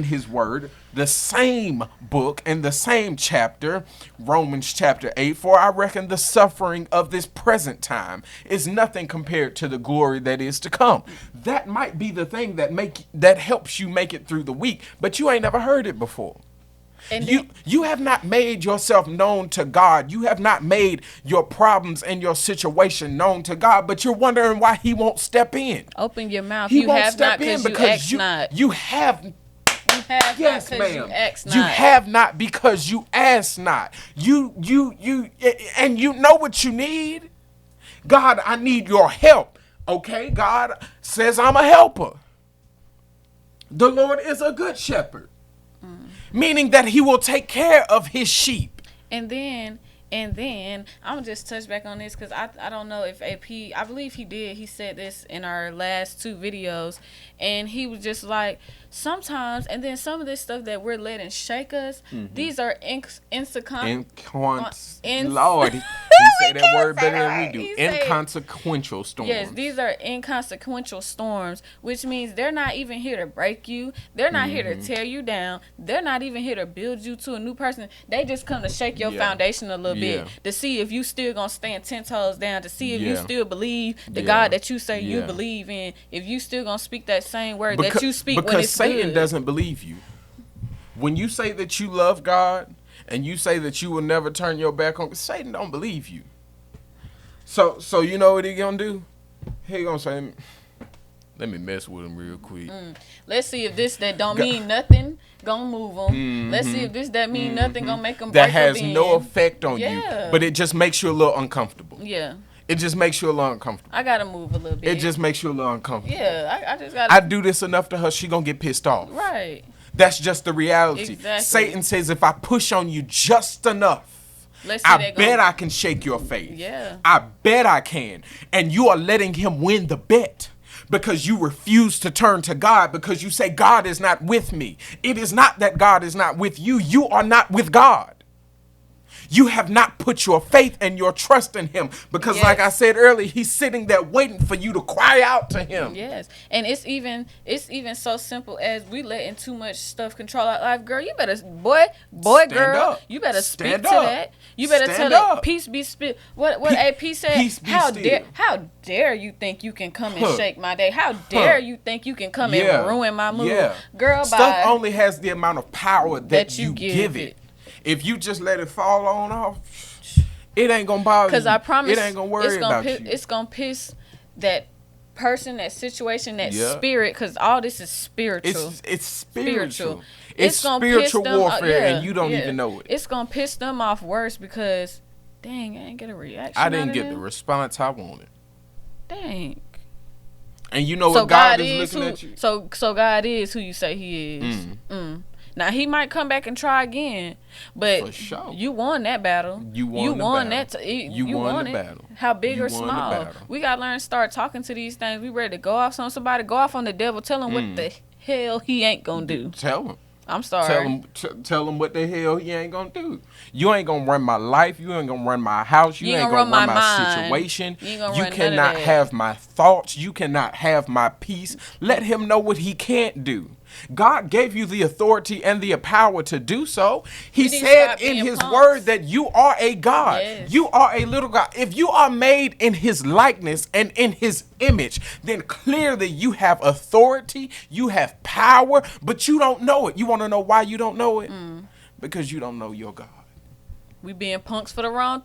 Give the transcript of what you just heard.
his word, the same book and the same chapter, Romans chapter 8, for I reckon the suffering of this present time is nothing compared to the glory that is to come. That might be the thing that helps you make it through the week, but you ain't never heard it before. And you have not made yourself known to God. You have not made your problems and your situation known to God, but you're wondering why he won't step in. Open your mouth. He you won't have step not in because you ask not. You have yes, ma'am. You ask not. You have not because you ask not. You and you know what you need. God, I need your help. Okay, God says I'm a helper. The Lord is a good shepherd. Meaning that he will take care of his sheep. And then I'm gonna just touch back on this because I don't know if AP, I believe he did. He said this in our last 2 videos, and he was just like, sometimes, and then some of this stuff that we're letting shake us, these are Lord, he say that word better than we do. Inconsequential storms. Yes, these are inconsequential storms, which means they're not even here to break you. They're not here to tear you down. They're not even here to build you to a new person. They just come to shake your foundation a little bit, to see if you still gonna stand 10 toes down, to see if you still believe the God that you say you believe in, if you still gonna speak that same word that you speak when it's Satan good. doesn't believe you. When you say that you love God and you say that you will never turn your back on, Satan don't believe you. So you know what he gonna do? He gonna say, let me mess with him real quick. Let's see if this that don't mean nothing gonna move them. Let's see if this that mean nothing gonna make them that has no effect on you, Yeah. but it just makes you a little uncomfortable. Yeah. It just makes you a little uncomfortable. I gotta move a little bit. It just makes you a little uncomfortable. Yeah, I just gotta. I do this enough to her, she gonna get pissed off. Right. That's just the reality. Exactly. Satan says if I push on you just enough, I bet I can shake your faith. Yeah. I bet I can. And you are letting him win the bet because you refuse to turn to God, because you say God is not with me. It is not that God is not with you. You are not with God. You have not put your faith and your trust in him because, like I said earlier, he's sitting there waiting for you to cry out to him. Yes, and it's even so simple as we letting too much stuff control our life. Girl, you better girl, you better speak to that. You better tell it, peace be still. What AP said? How dare you think you can come and shake my day? How dare you think you can come and ruin my mood? Yeah. Girl, stuff only has the amount of power that you give it. If you just let it fall on off, it ain't gonna bother you. Because I promise it ain't gonna worry about you. It's gonna piss that person, that situation, that spirit, because all this is spiritual. It's spiritual. It's spiritual warfare, and you don't even know it. It's gonna piss them off worse because, dang, I ain't get a reaction. I didn't get the response I wanted. Dang. And you know what God is looking at you. So God is who you say He is. Now he might come back and try again, but for sure. You won that battle. You won that. You won the battle. How big or small? We gotta learn to start talking to these things. We ready to go off on somebody? Go off on the devil. Tell him what the hell he ain't gonna do. Tell him. I'm sorry. Tell him what the hell he ain't gonna do. You ain't gonna run my life. You ain't gonna run my house. You ain't gonna run my situation. You cannot have my thoughts. You cannot have my peace. Let him know what he can't do. God gave you the authority and the power to do so. He said in his word that you are a God. Yes. You are a little God. If you are made in his likeness and in his image, then clearly you have authority, you have power, but you don't know it. You want to know why you don't know it? Because you don't know your God. We being punks for the wrong